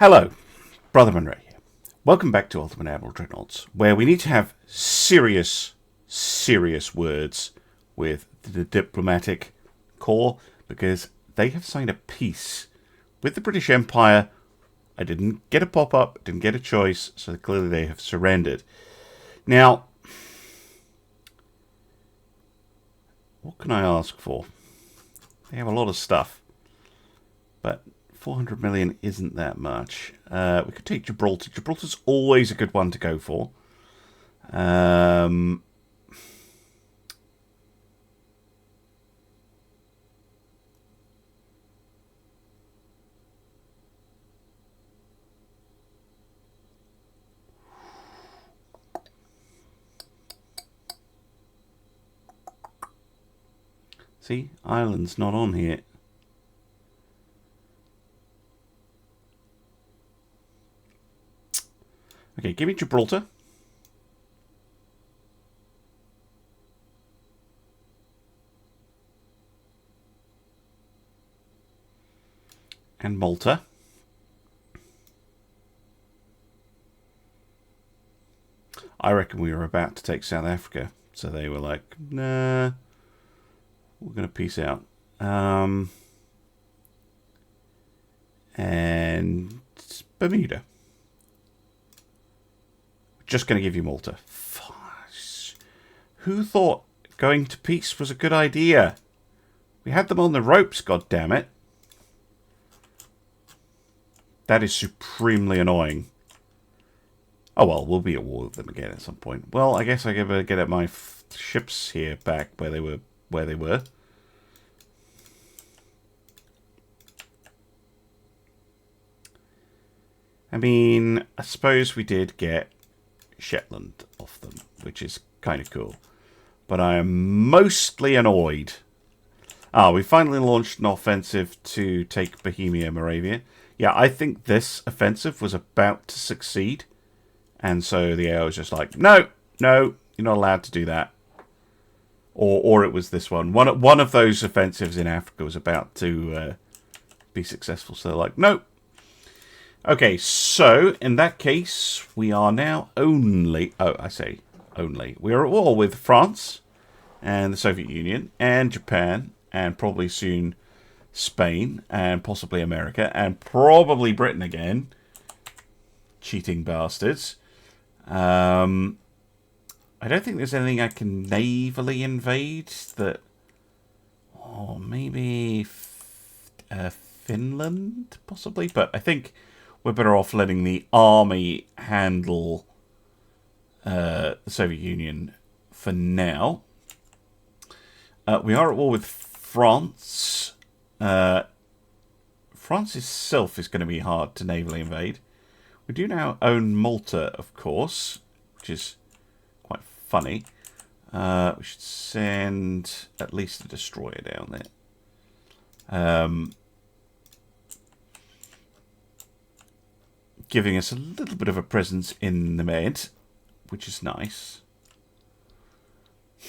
Hello, Brother Monroe here. Welcome back to Ultimate Admiral Dreadnoughts, where we need to have serious words with the diplomatic corps, because they have signed a peace with the British Empire. I didn't get a pop-up, didn't get a choice, so clearly they have surrendered. Now, what can I ask for? They have a lot of stuff, but 400 million isn't that much. We could take Gibraltar. Gibraltar's always a good one to go for. See, Ireland's not on here. Okay, give me Gibraltar. And Malta. I reckon we were about to take South Africa, so they were like, nah, we're going to peace out. And Bermuda. Just going to give you Malta. Who thought going to peace was a good idea? We had them on the ropes, goddammit. That is supremely annoying. Oh well, we'll be at war with them again at some point. Well, I guess I better get at my ships here back where they were. I mean, I suppose we did get Shetland off them, which is kind of cool. But I am mostly annoyed. We finally launched an offensive to take Bohemia, Moravia. Yeah, I think this offensive was about to succeed. And so the AI was just like, no, you're not allowed to do that. Or it was this one. One of those offensives in Africa was about to be successful. So they're like, no. Okay, so in that case, we are now only... Oh, I say only. We are at war with France and the Soviet Union and Japan and probably soon Spain and possibly America and probably Britain again. Cheating bastards. I don't think there's anything I can navally invade that... Oh, maybe Finland, possibly? But I think we're better off letting the army handle the Soviet Union for now. We are at war with France. France itself is going to be hard to navally invade. We do now own Malta, of course, which is quite funny. We should send at least a destroyer down there. Giving us a little bit of a presence in the Med, which is nice.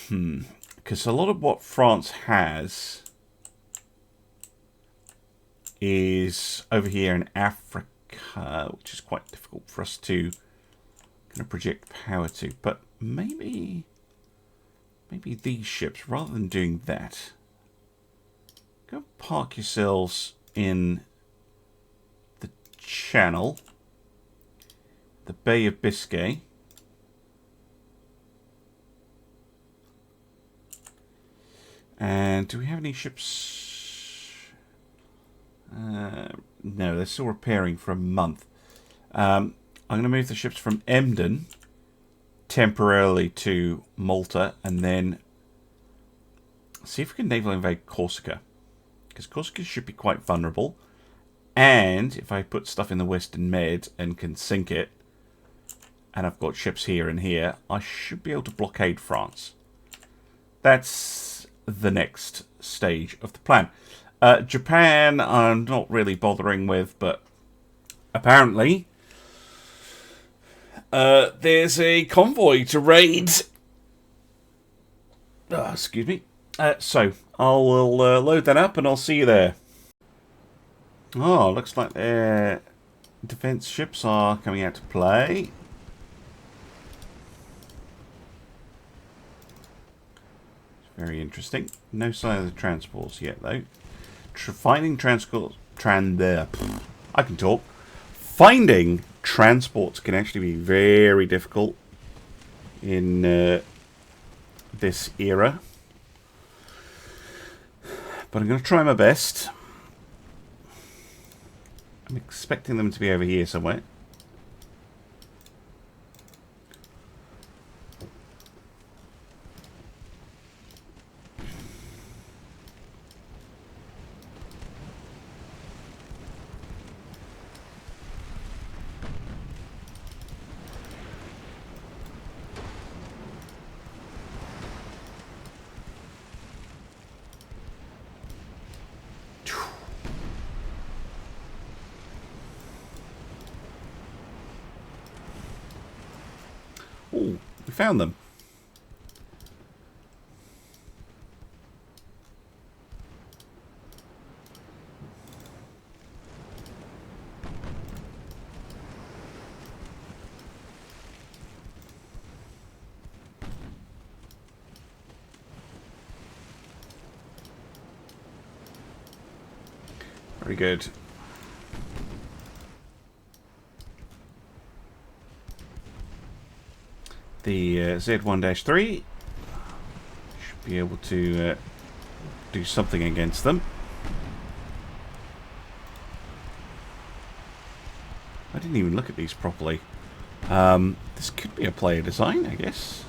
Because a lot of what France has is over here in Africa, which is quite difficult for us to kind of project power to. But maybe these ships, rather than doing that, go park yourselves in the Channel, the Bay of Biscay. And do we have any ships? No, they're still repairing for a month. I'm going to move the ships from Emden temporarily to Malta and then see if we can naval invade Corsica. Because Corsica should be quite vulnerable. And if I put stuff in the Western Med and can sink it, and I've got ships here and here, I should be able to blockade France. That's the next stage of the plan. Japan, I'm not really bothering with, but apparently there's a convoy to raid. Excuse me. So I will load that up and I'll see you there. Oh, looks like they're defense ships are coming out to play. Very interesting. No sign of the transports yet, though. Finding transports... I can talk. Finding transports can actually be very difficult in this era. But I'm going to try my best. I'm expecting them to be over here somewhere. Oh, we found them. Very good. The Z1-3 should be able to do something against them. I didn't even look at these properly. This could be a player design, I guess.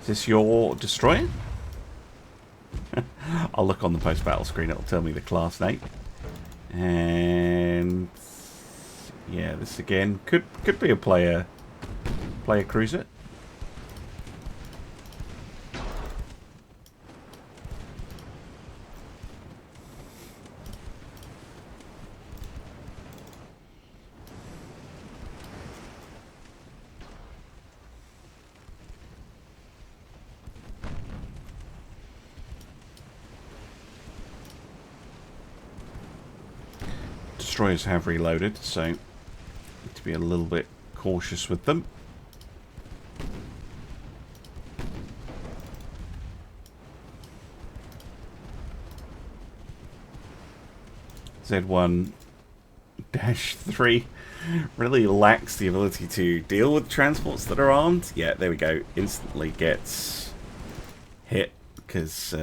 Is this your destroyer? I'll look on the post-battle screen. It'll tell me the class name. And yeah, this again could be a player cruiser. Destroyers have reloaded, so need to be a little bit cautious with them. Z1-3 really lacks the ability to deal with transports that are armed. Yeah, there we go. Instantly gets hit because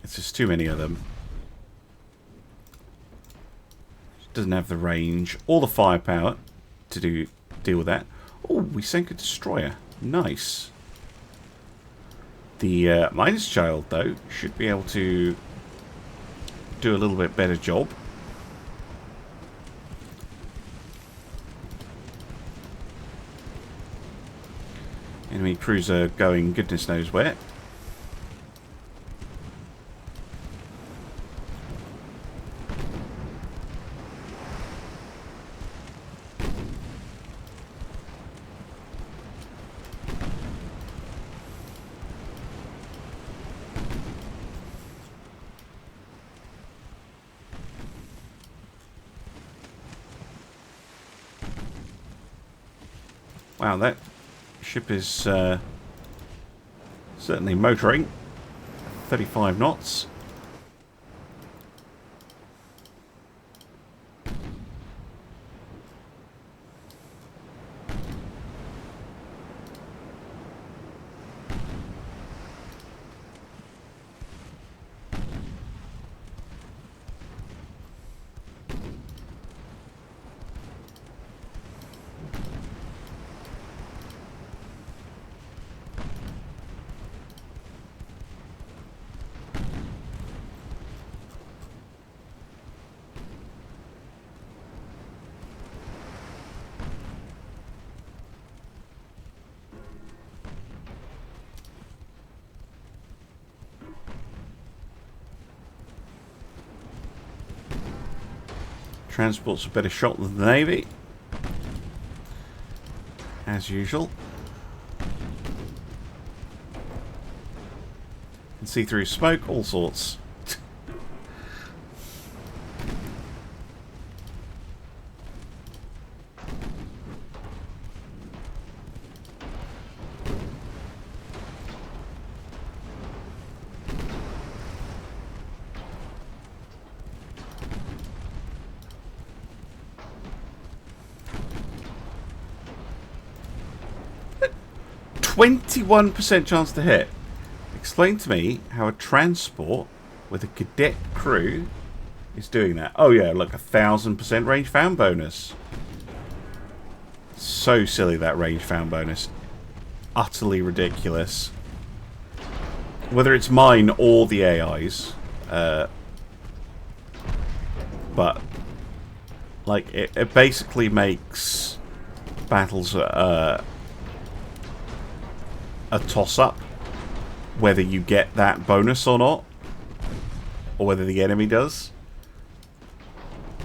it's just too many of them. Doesn't have the range or the firepower to deal with that. Oh, we sank a destroyer. Nice. The Midas Child, though, should be able to do a little bit better job. Enemy cruiser going goodness knows where. Wow, that ship is certainly motoring. 35 knots. Transport's a better shot than the Navy, as usual. Can see through smoke, all sorts. 21% chance to hit. Explain to me how a transport with a cadet crew is doing that. Oh yeah, look, 1,000% range found bonus. So silly, that range found bonus. Utterly ridiculous. Whether it's mine or the AI's. But like it basically makes battles a toss-up, whether you get that bonus or not, or whether the enemy does.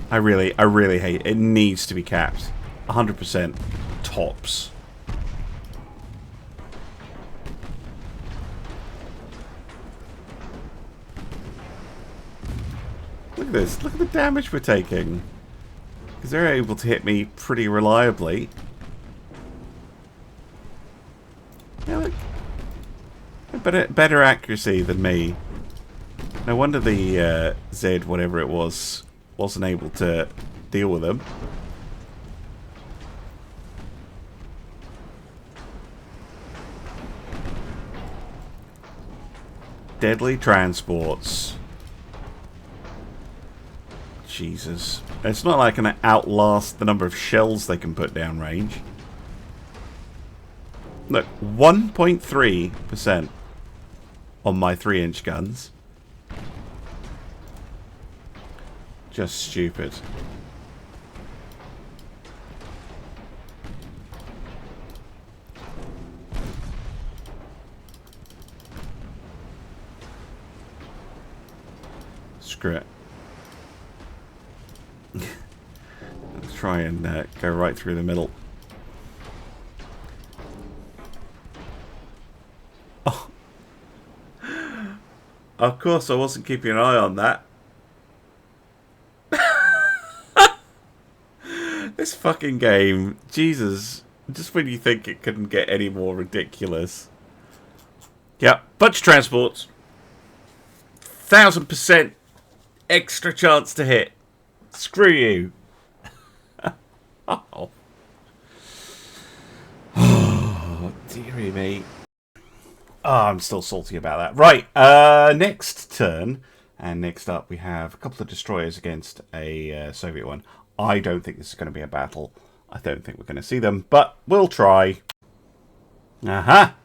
I really hate it. It needs to be capped 100% tops. Look at this. Look at the damage we're taking. Because they're able to hit me pretty reliably. Yeah, look. Better accuracy than me. No wonder the Z, whatever it was, wasn't able to deal with them. Deadly transports. Jesus. It's not like I can outlast the number of shells they can put down range. Look, 1.3% on my 3-inch guns. Just stupid. Screw it. Let's try and go right through the middle. Oh. Of course, I wasn't keeping an eye on that. This fucking game, Jesus. Just when you think it couldn't get any more ridiculous. Yeah, bunch of transports. 1,000% extra chance to hit. Screw you. Oh. Oh, dearie me. Oh, I'm still salty about that. Right, next turn. And next up we have a couple of destroyers against a Soviet one. I don't think this is going to be a battle. I don't think we're going to see them, but we'll try. Aha!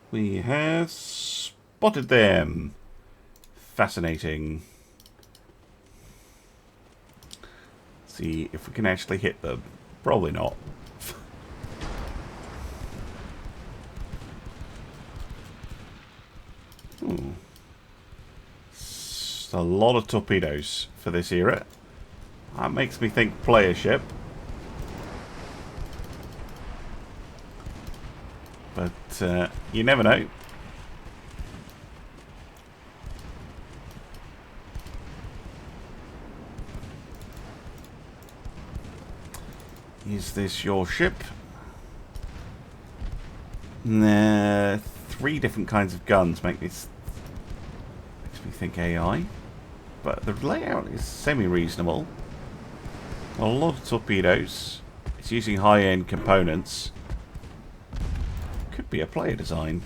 We have spotted them. Fascinating. See if we can actually hit them. Probably not. Ooh. It's a lot of torpedoes for this era. That makes me think player ship. But you never know. Is this your ship? Nah, 3 different kinds of guns makes me think AI. But the layout is semi-reasonable. A lot of torpedoes. It's using high-end components. Could be a player design.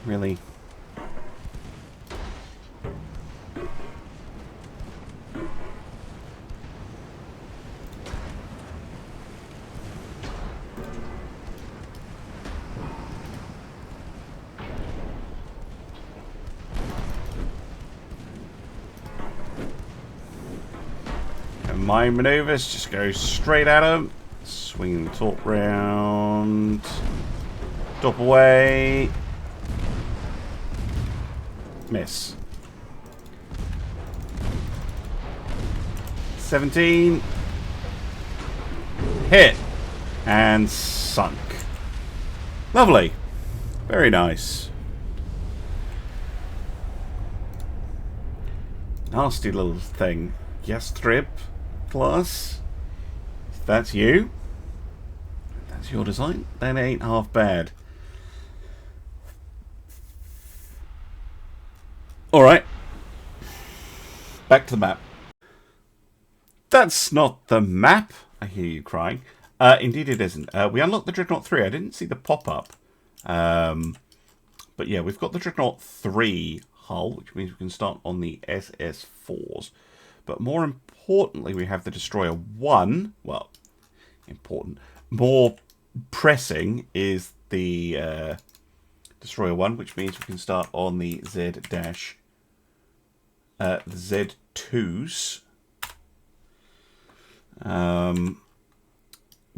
Really? And my maneuvers just go straight at him. Swing the torp round. Drop away. Miss. 17. Hit. And sunk. Lovely. Very nice. Nasty little thing. Yastrib class. If that's you. If that's your design. Then it ain't half bad. Alright. Back to the map. That's not the map. I hear you crying. Indeed it isn't. We unlocked the Dreadnought 3. I didn't see the pop-up. But yeah, we've got the Dreadnought 3 hull, which means we can start on the SS4s. But more importantly, we have the Destroyer 1. Well, important. More pressing is the Destroyer 1, which means we can start on the Z2s.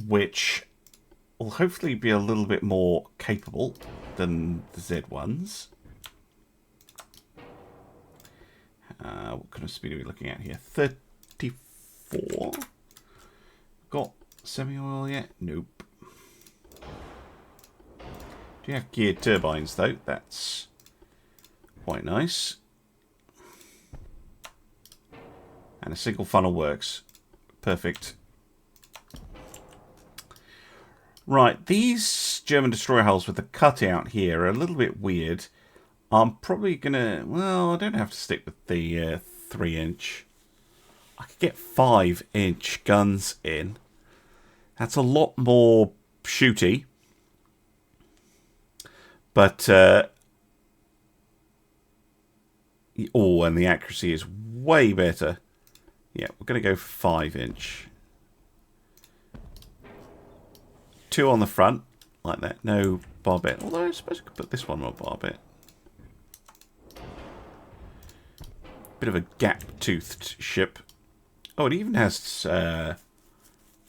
Which will hopefully be a little bit more capable than the Z1s. What kind of speed are we looking at here? 34. Got semi-oil yet? Nope. Do you have geared turbines though? That's quite nice. And a single funnel works. Perfect. Right, these German destroyer hulls with the cutout here are a little bit weird. I'm probably going to... Well, I don't have to stick with the 3-inch. I could get 5-inch guns in. That's a lot more shooty. But... oh, and the accuracy is way better. Yeah, we're going to go 5-inch. 2 on the front, like that. No barbette. Although I suppose I could put this one on barbette. Bit of a gap-toothed ship. Oh, it even has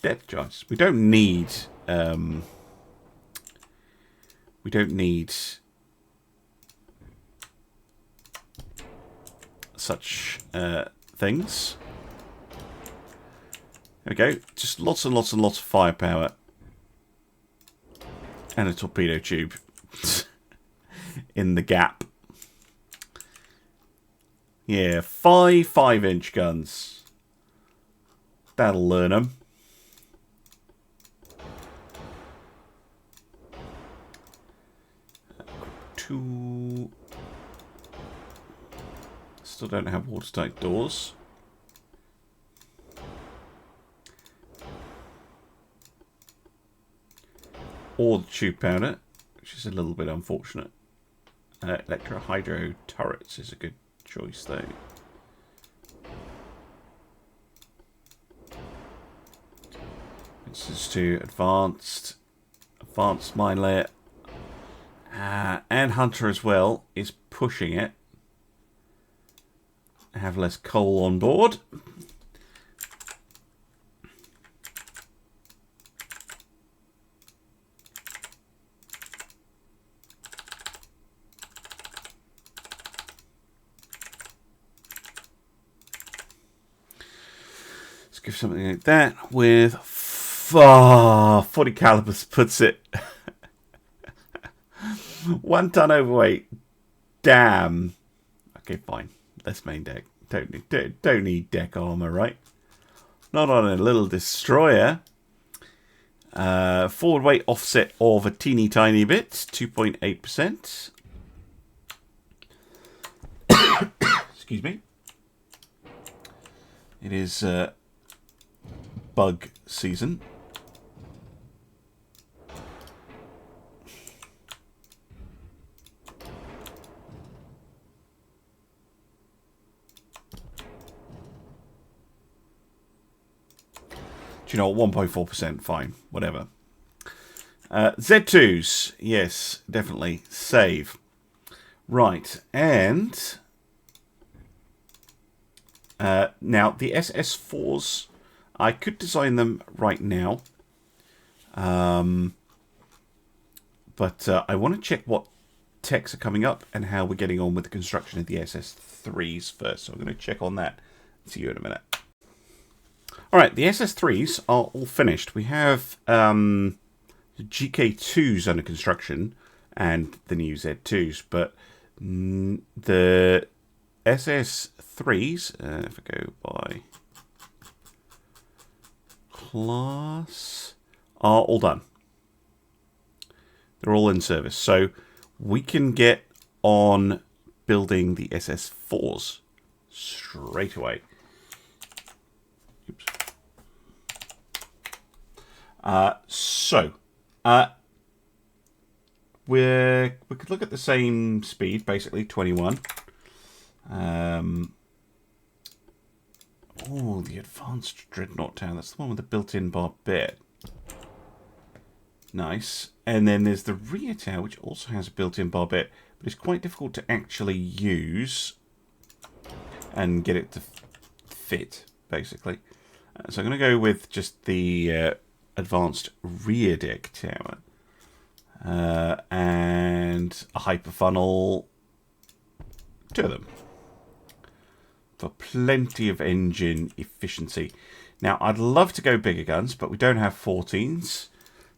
depth charges. We don't need... we don't need such things. There we go. Just lots and lots and lots of firepower. And a torpedo tube in the gap. Yeah, 5-inch guns. That'll learn them. Two. Still don't have watertight doors. Or the tube powder, which is a little bit unfortunate. Electro-hydro turrets is a good choice, though. This is to advanced mine layer. And Hunter as well is pushing it. Have less coal on board. Give something like that with 40 calibers puts it 1 ton overweight. Damn. Okay, fine. Let's main deck. Don't need deck armor, right? Not on a little destroyer. Forward weight offset of a teeny tiny bit, 2.8%. Excuse me. It is bug season. Do you know what? 1.4%, fine, whatever. Z2s, yes, definitely save. Right, and now the SS4s. I could design them right now, but I want to check what techs are coming up and how we're getting on with the construction of the SS3s first. So I'm going to check on that. See you in a minute. All right, the SS3s are all finished. We have the GK2s under construction and the new Z2s, but the SS3s, if I go by class, are all done. They're all in service. So we can get on building the SS4s straight away. Oops. We could look at the same speed, basically 21. Oh, the advanced dreadnought tower. That's the one with the built-in barbette. Nice. And then there's the rear tower, which also has a built-in barbette, but it's quite difficult to actually use and get it to fit, basically. So I'm going to go with just the advanced rear deck tower. And a hyper funnel. 2 of them. For plenty of engine efficiency. Now, I'd love to go bigger guns, but we don't have 14s.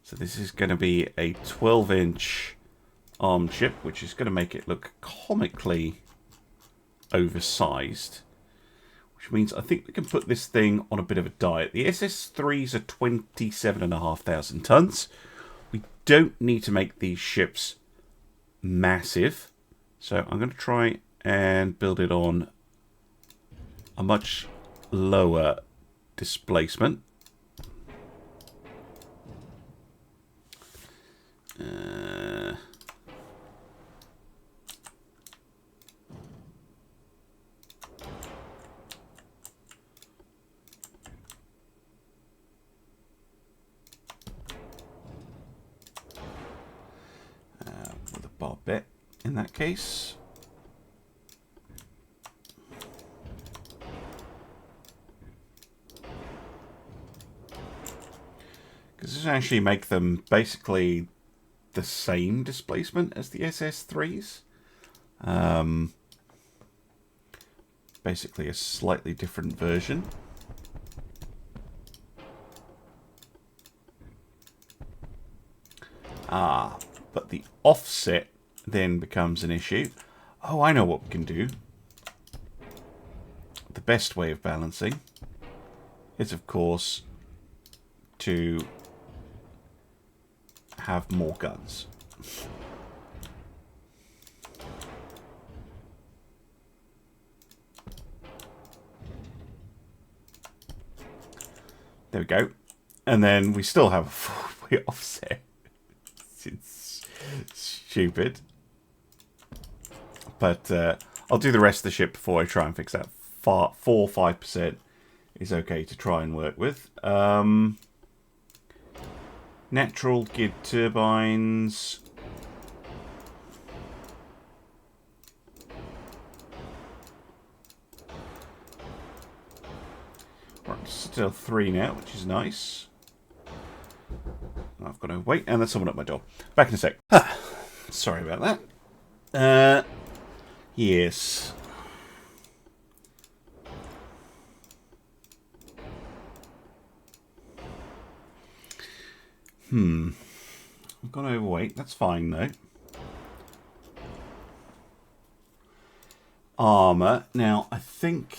So this is going to be a 12-inch armed ship, which is going to make it look comically oversized. Which means I think we can put this thing on a bit of a diet. The SS3s are 27,500 tons. We don't need to make these ships massive. So I'm going to try and build it on a much lower displacement. With a barbette in that case. Because this will actually make them basically the same displacement as the SS3s. Basically a slightly different version. But the offset then becomes an issue. Oh, I know what we can do. The best way of balancing is, of course, to have more guns. There we go. And then we still have a 4-way offset. It's stupid. But I'll do the rest of the ship before I try and fix that. 4-5% is okay to try and work with. Natural geared turbines. Right, still 3 now, which is nice. I've got to wait, and there's someone at my door. Back in a sec. Sorry about that. Yes. I've gone overweight. That's fine, though. Armour. Now, I think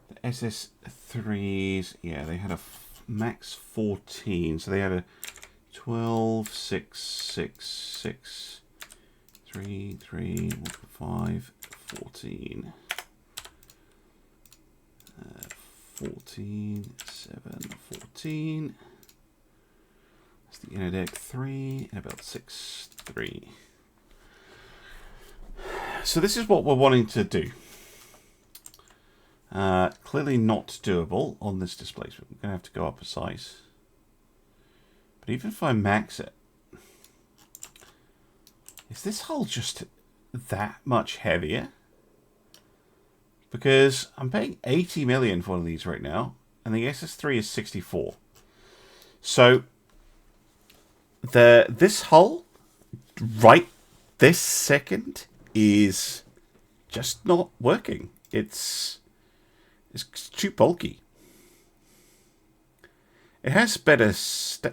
the SS3s, yeah, they had a max 14. So they had a 12, 6, 6, 6, 3, 3, 5, 14. 14, 7, 14. That's the inner deck 3, and about 6, 3. So this is what we're wanting to do. Clearly not doable on this displacement. We're going to have to go up a size. But even if I max it, is this hull just that much heavier? Because I'm paying 80 million for one of these right now, and the SS3 is 64. So this hull right this second is just not working. It's too bulky. It has better...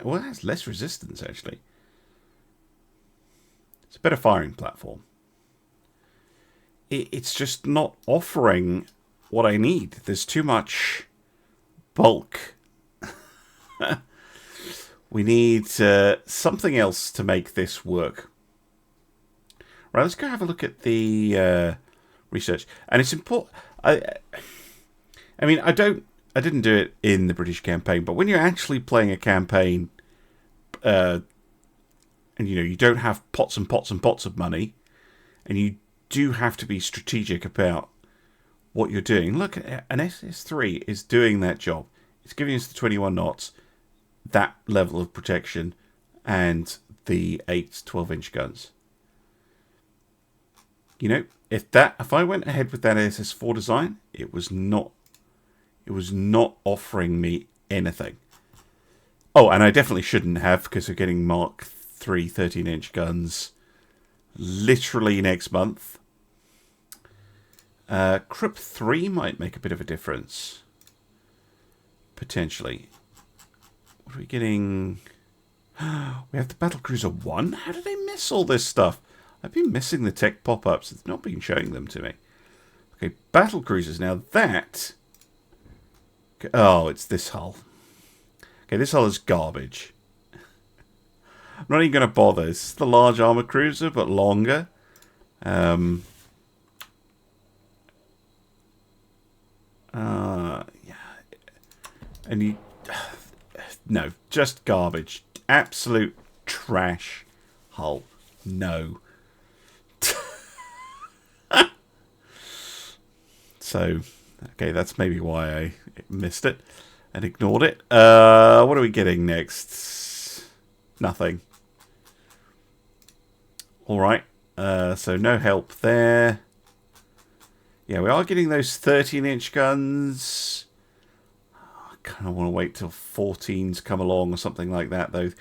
well, it has less resistance, actually. It's a better firing platform. It's just not offering what I need. There's too much bulk. We need something else to make this work. Right, let's go have a look at the research. And it's important... I mean, I didn't do it in the British campaign, but when you're actually playing a campaign, and you don't have pots and pots and pots of money, and you do have to be strategic about what you're doing. Look, an SS3 is doing that job. It's giving us the 21 knots, that level of protection, and the 8 12-inch guns. If I went ahead with that SS4 design, it was not offering me anything. Oh, and I definitely shouldn't have, because we're getting Mark 3 13-inch guns literally next month. Crypt 3 might make a bit of a difference. Potentially. What are we getting? We have the Battlecruiser 1? How did I miss all this stuff? I've been missing the tech pop-ups. It's not been showing them to me. Okay, Battlecruisers. Now that... oh, it's this hull. Okay, this hull is garbage. I'm not even going to bother. This is the large armor cruiser, but longer. Yeah. And you... no, just garbage. Absolute trash hull. No. So, okay, that's maybe why I missed it and ignored it. What are we getting next? Nothing. Alright, so no help there. Yeah, we are getting those 13-inch guns. I kind of want to wait till 14s come along or something like that, though.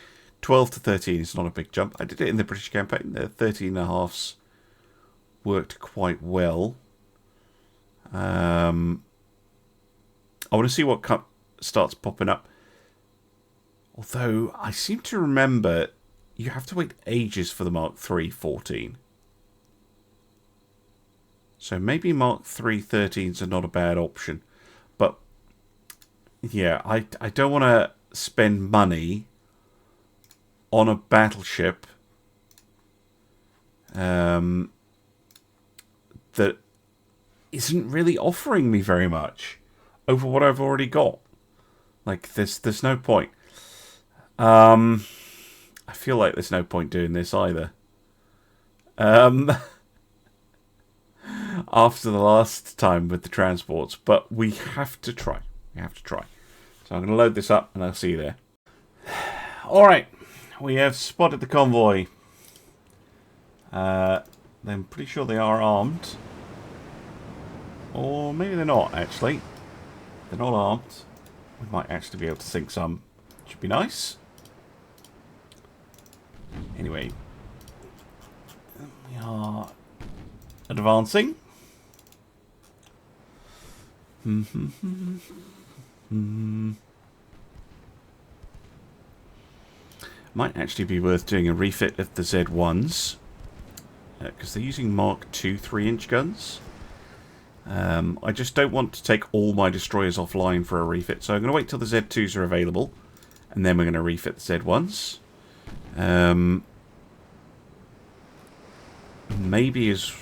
12 to 13 is not a big jump. I did it in the British campaign. The 13.5s worked quite well. I want to see what starts popping up. Although, I seem to remember you have to wait ages for the Mark III 14. So maybe Mark III 13s are not a bad option. But, yeah, I don't want to spend money on a battleship that isn't really offering me very much over what I've already got. Like, there's no point. I feel like there's no point doing this either. After the last time with the transports, but we have to try. We have to try. So I'm going to load this up and I'll see you there. Alright, we have spotted the convoy. I'm pretty sure they are armed. Or maybe they're not, actually. They're not armed. We might actually be able to sink some. Should be nice. Anyway. We are advancing. Might actually be worth doing a refit of the Z1s. Because they're using Mark II 3-inch guns. I just don't want to take all my destroyers offline for a refit, so I'm going to wait till the Z2s are available, and then we're going to refit the Z1s. Maybe as...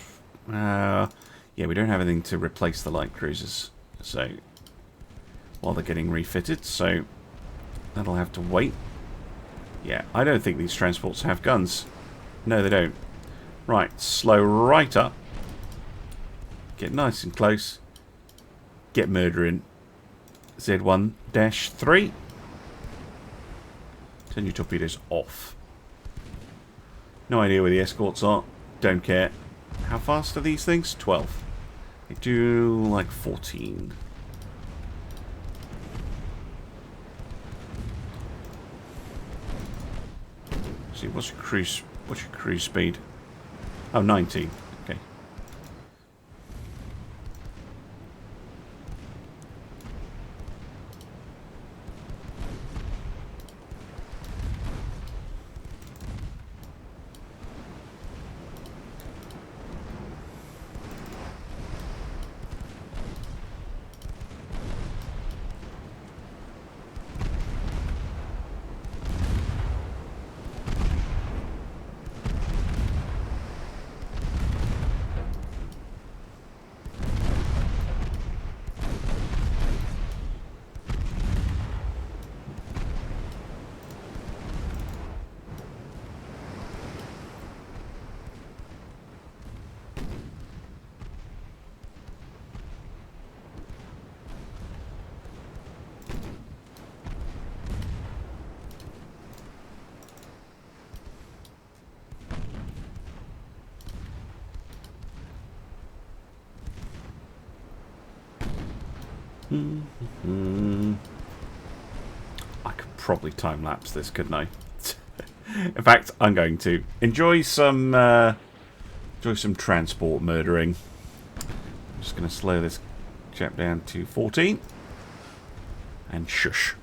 yeah, we don't have anything to replace the light cruisers, so while they're getting refitted, so that'll have to wait. Yeah, I don't think these transports have guns. No, they don't. Right, slow right up. Get nice and close. Get murdering. Z1-3. Turn your torpedoes off. No idea where the escorts are. Don't care. How fast are these things? 12. They do like 14. See, what's your cruise speed? Oh, 19. Okay. I could probably time-lapse this, couldn't I? In fact, I'm going to enjoy some transport murdering. I'm just going to slow this chap down to 14 and shush.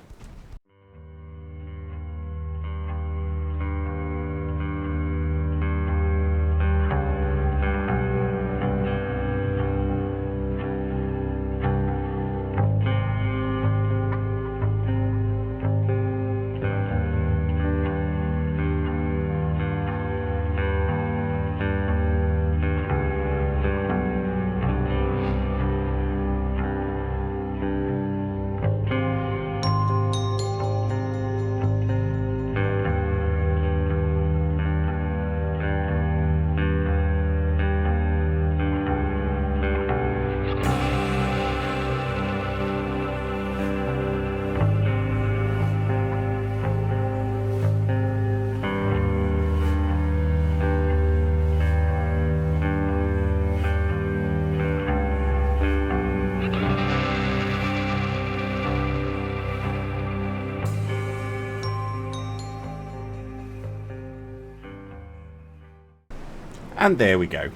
And there we go.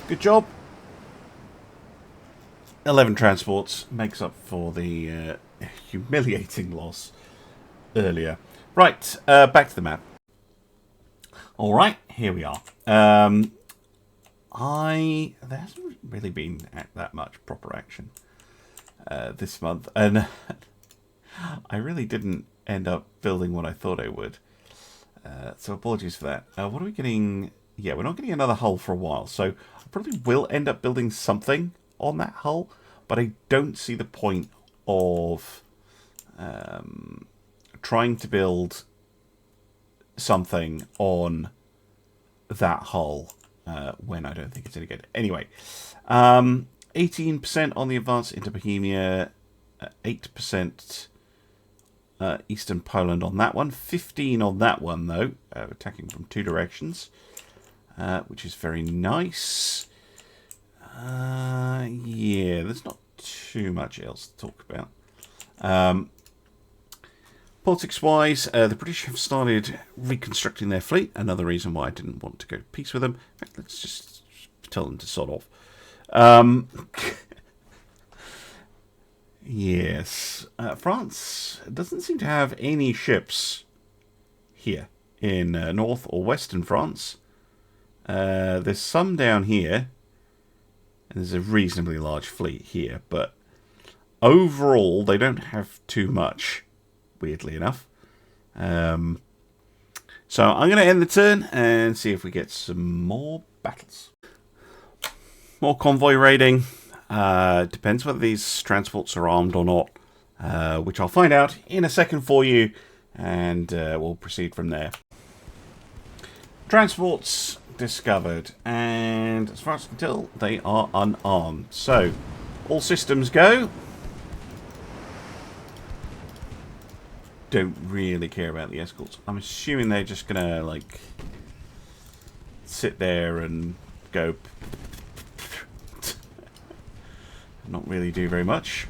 Good job. 11 transports makes up for the humiliating loss earlier. Right, back to the map. Alright, here we are. There hasn't really been that much proper action this month. And I really didn't end up building what I thought I would. So apologies for that. What are we getting? Yeah, we're not getting another hull for a while, so I probably will end up building something on that hull, but I don't see the point of trying to build something on that hull when I don't think it's any good. Anyway, 18% on the advance into Bohemia, 8% Eastern Poland on that one, 15 on that one, though, attacking from 2 directions. Which is very nice. Yeah, there's not too much else to talk about. Politics-wise, the British have started reconstructing their fleet. Another reason why I didn't want to go to peace with them. In fact, let's just tell them to sod off. Yes. France doesn't seem to have any ships here in North or Western France. There's some down here, and there's a reasonably large fleet here, but overall they don't have too much, weirdly enough. So I'm going to end the turn and see if we get some more battles. More convoy raiding. Depends whether these transports are armed or not, which I'll find out in a second for you, and we'll proceed from there. Transports discovered, and as far as I can tell, they are unarmed. So, all systems go. Don't really care about the escorts. I'm assuming they're just gonna, like, sit there and go. Not really do very much.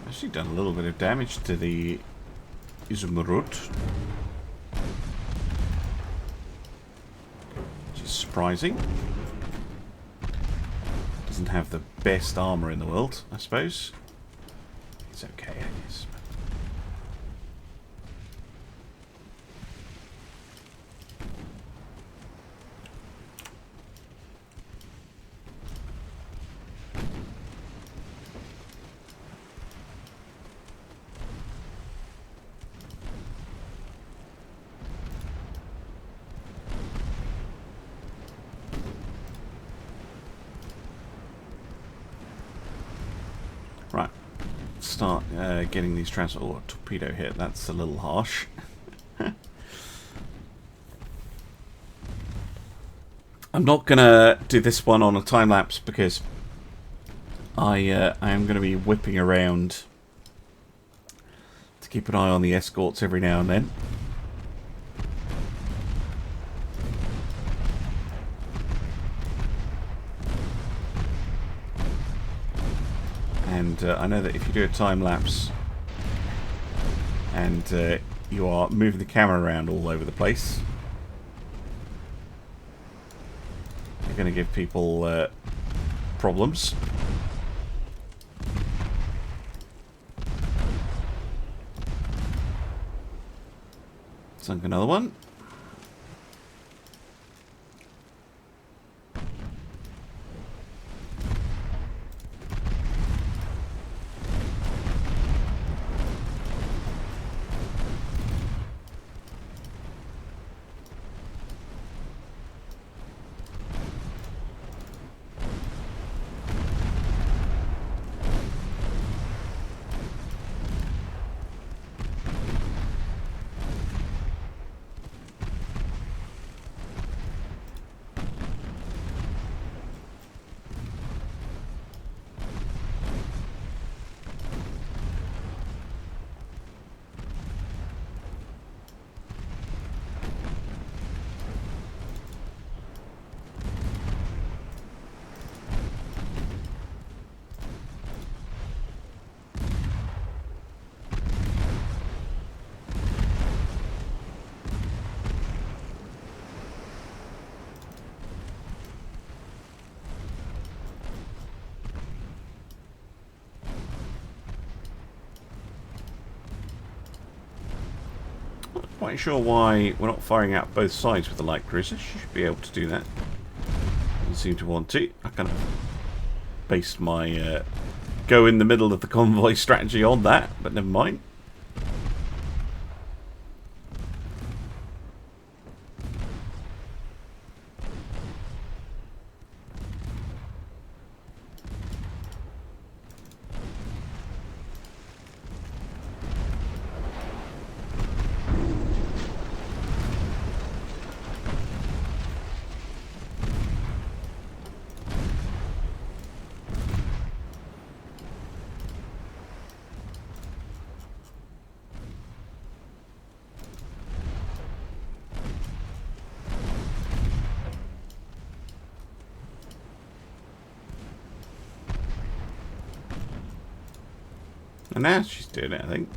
Actually done a little bit of damage to the Izumrud, which is surprising. Doesn't have the best armor in the world, I suppose. It's okay, I guess. Right, start getting these transport. Oh, torpedo hit. That's a little harsh. I'm not going to do this one on a time-lapse because I am going to be whipping around to keep an eye on the escorts every now and then. And I know that if you do a time-lapse and you are moving the camera around all over the place, you're going to give people problems. Sunk another one. Quite sure why we're not firing out both sides with the light cruisers. You should be able to do that. Doesn't seem to want to. I kind of based my go in the middle of the convoy strategy on that, but never mind. And now she's doing it, I think.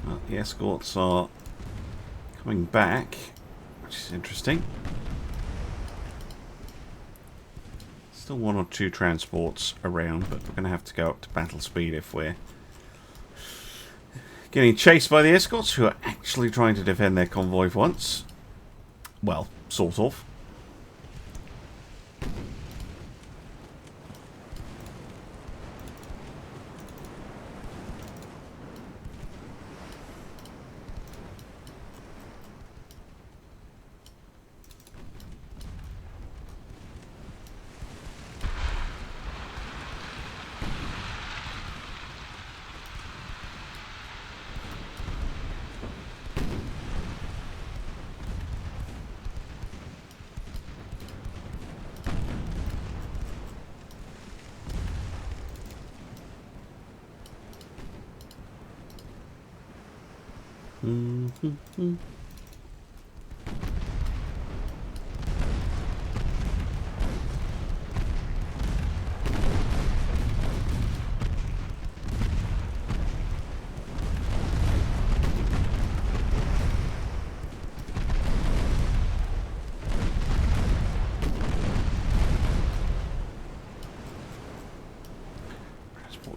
Well, the escorts are coming back, which is interesting. Still one or two transports around, but we're going to have to go up to battle speed if we're getting chased by the escorts, who are actually trying to defend their convoy for once. Well, sort of. Transport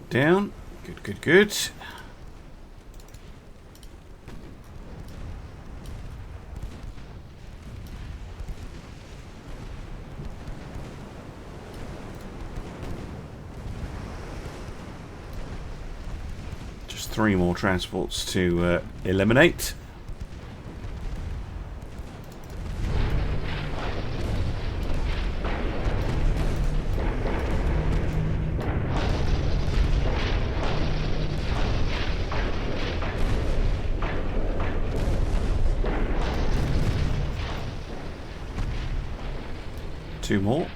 down. Good, good, good. Just 3 more transports to eliminate. Two more.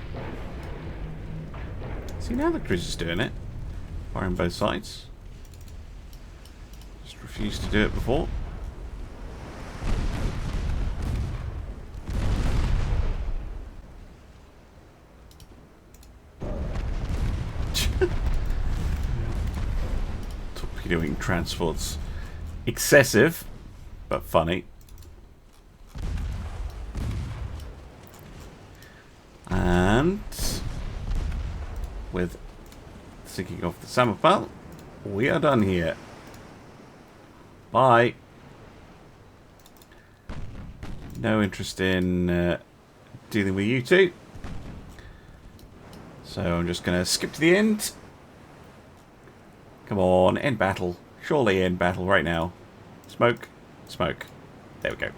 See, now the cruise is doing it. Firing both sides. Just refused to do it before. Torpedoing transports. Excessive, but funny. And with sinking off the Samopal, we are done here. Bye. No interest in dealing with you two. So I'm just going to skip to the end. Come on, end battle. Surely end battle right now. Smoke, smoke. There we go.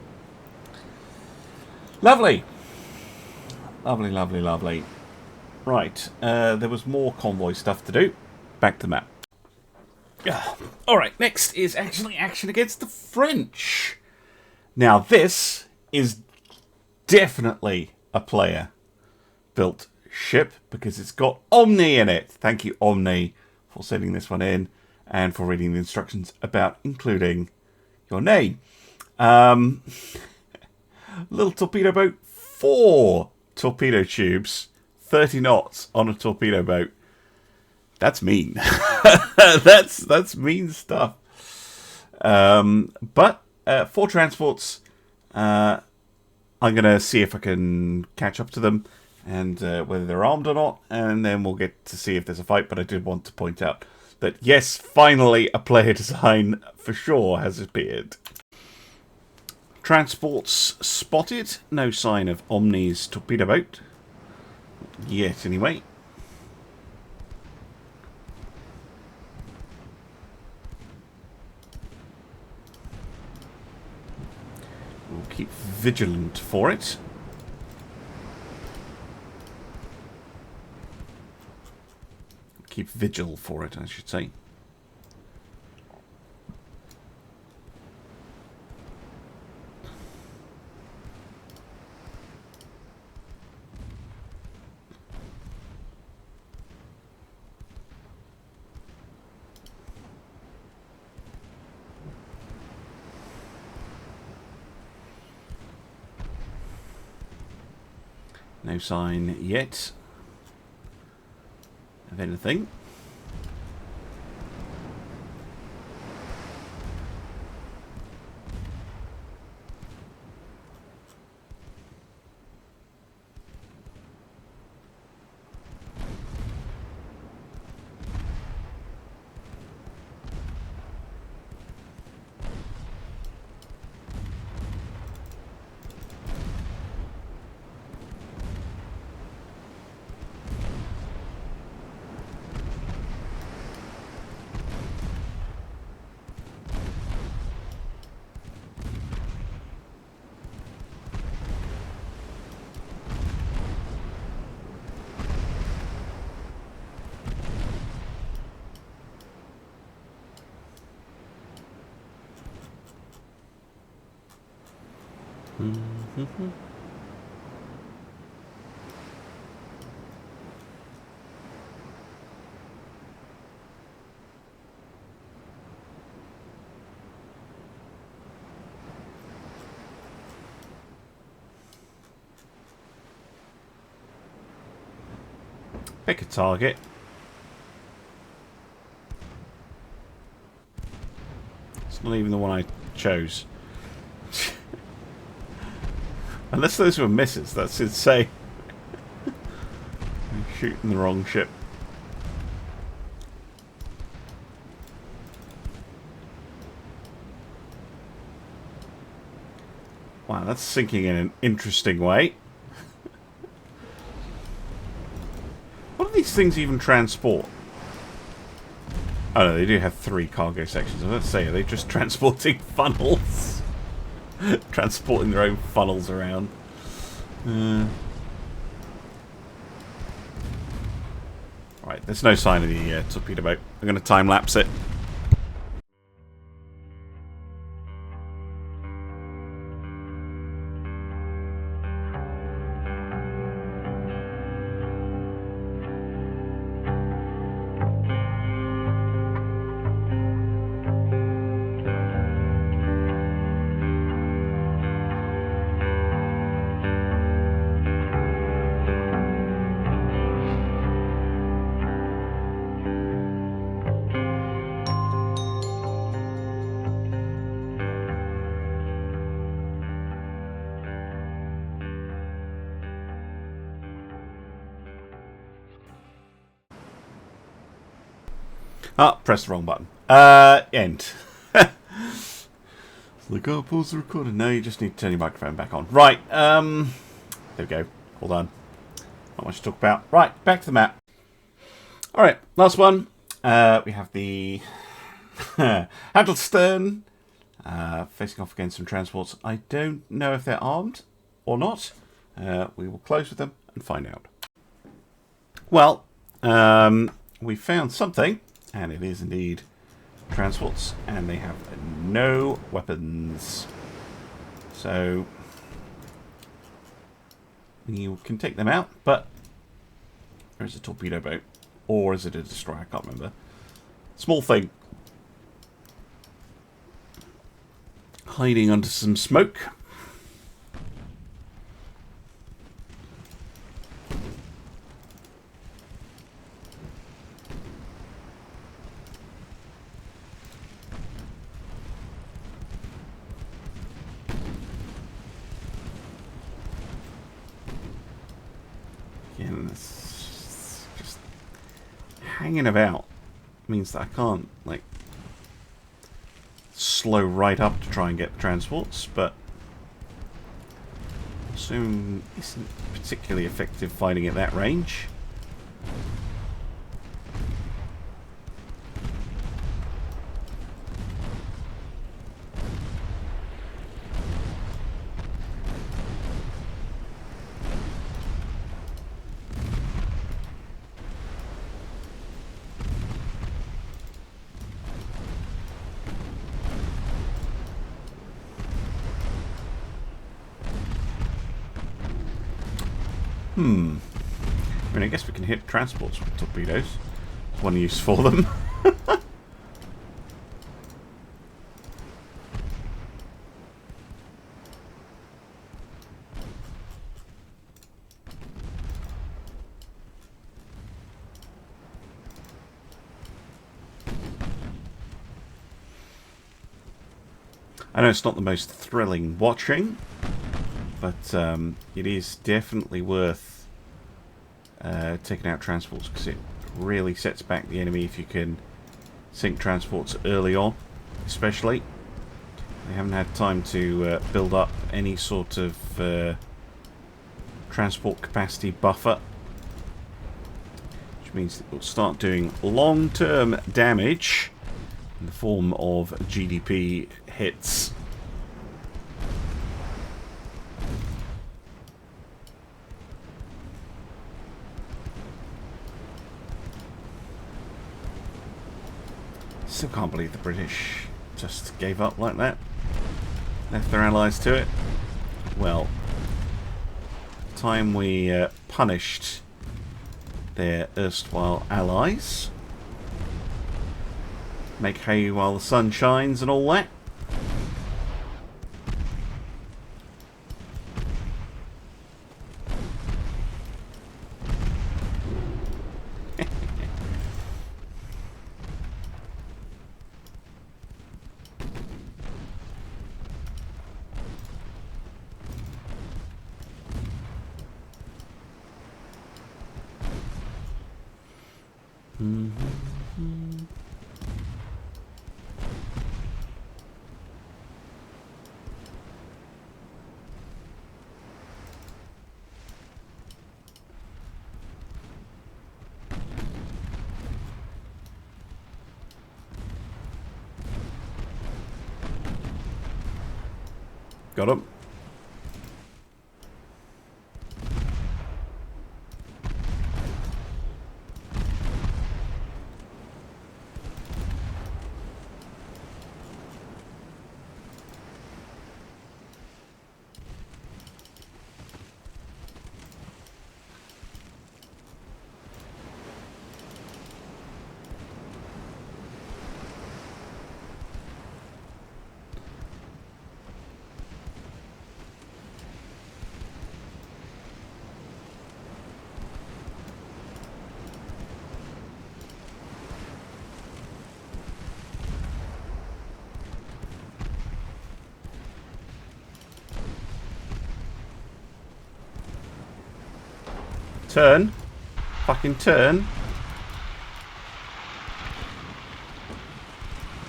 Lovely. Lovely, lovely, lovely. Right, there was more convoy stuff to do. Back to the map. Alright, next is actually action against the French. Now this is definitely a player-built ship because it's got Omni in it. Thank you, Omni, for sending this one in and for reading the instructions about including your name. Little torpedo boat, 4 torpedo tubes, 30 knots on a torpedo boat. That's mean. that's mean stuff. But 4 transports. I'm gonna see if I can catch up to them and whether they're armed or not, and then we'll get to see if there's a fight. But I did want to point out that yes, finally a player design for sure has appeared. Transports spotted. No sign of Omni's torpedo boat. Not yet, anyway. We'll keep vigilant for it. Keep vigil for it, I should say. No sign yet of anything. Mm-hmm. Pick a target. It's not even the one I chose. Unless those were misses, that's insane. I'm shooting the wrong ship. Wow, that's sinking in an interesting way. What do these things even transport? Oh no, they do have 3 cargo sections. I was about to say, are they just transporting funnels? Transporting their own funnels around. Right, there's no sign of the torpedo boat. I'm going to time-lapse it. Ah, press the wrong button. End. Like, oh, pause the recording. No, you just need to turn your microphone back on. Right, there we go. Hold on. Not much to talk about. Right, back to the map. Alright, last one. We have the Handle Stern facing off against some transports. I don't know if they're armed or not. We will close with them and find out. Well, we found something. And it is indeed transports, and they have no weapons. So you can take them out, but there's a torpedo boat. Or is it a destroyer? I can't remember. Small thing. Hiding under some smoke. Just hanging about means that I can't, like, slow right up to try and get the transports, but assume isn't particularly effective fighting at that range. I mean, I guess we can hit transports with torpedoes. There's one use for them. I know it's not the most thrilling watching, but it is definitely worth taking out transports, because it really sets back the enemy if you can sink transports early on, especially. They haven't had time to build up any sort of transport capacity buffer, which means it will start doing long-term damage in the form of GDP hits. Still can't believe the British just gave up like that. Left their allies to it. Well, time we punished their erstwhile allies. Make hay while the sun shines and all that. Got him. Turn. Fucking turn.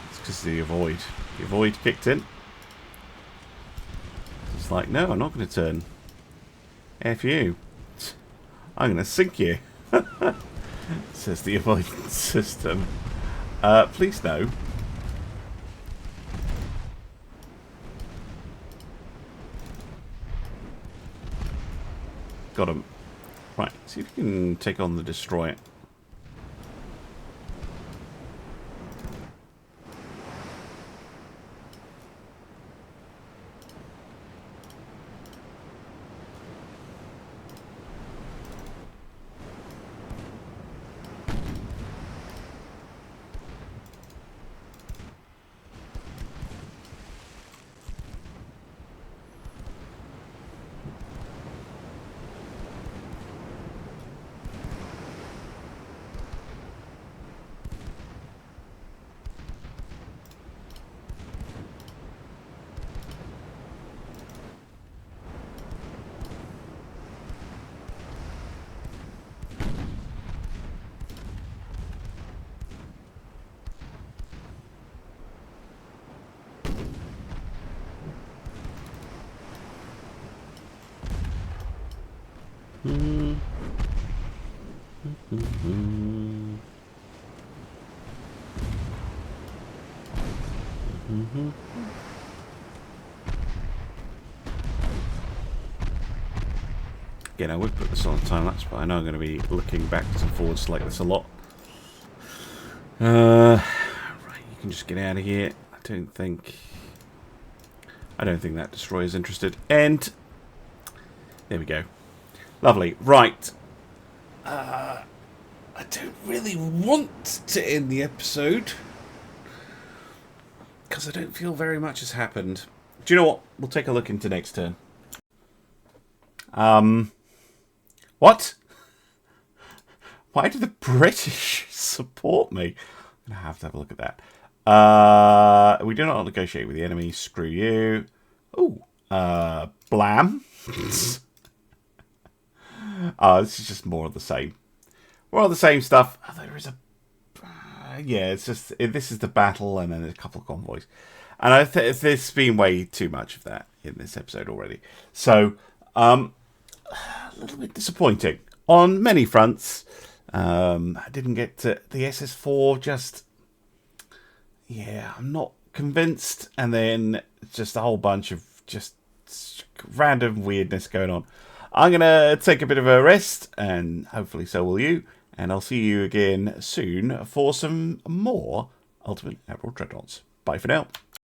It's because the avoid. The avoid kicked in. It's like, no, I'm not going to turn. F you. I'm going to sink you. Says the avoidance system. Please no. Got him. Right, see if you can take on the destroyer. Again, I would put this on a time lapse, but I know I'm going to be looking backwards and forwards like this a lot. Right, you can just get out of here. I don't think that destroyer's interested. And there we go. Lovely. Right. I don't really want to end the episode because I don't feel very much has happened. Do you know what? We'll take a look into next turn. What? Why do the British support me? I'm going to have a look at that. We do not negotiate with the enemy. Screw you. Oh, blam. This is just more of the same. More of the same stuff. Oh, there is a... yeah, it's just... this is the battle and then there's a couple of convoys. And there's been way too much of that in this episode already. So, a little bit disappointing on many fronts. I didn't get to the SS4, just... yeah, I'm not convinced. And then just a whole bunch of just random weirdness going on. I'm going to take a bit of a rest, and hopefully so will you. And I'll see you again soon for some more Ultimate Admiral Dreadnoughts. Bye for now.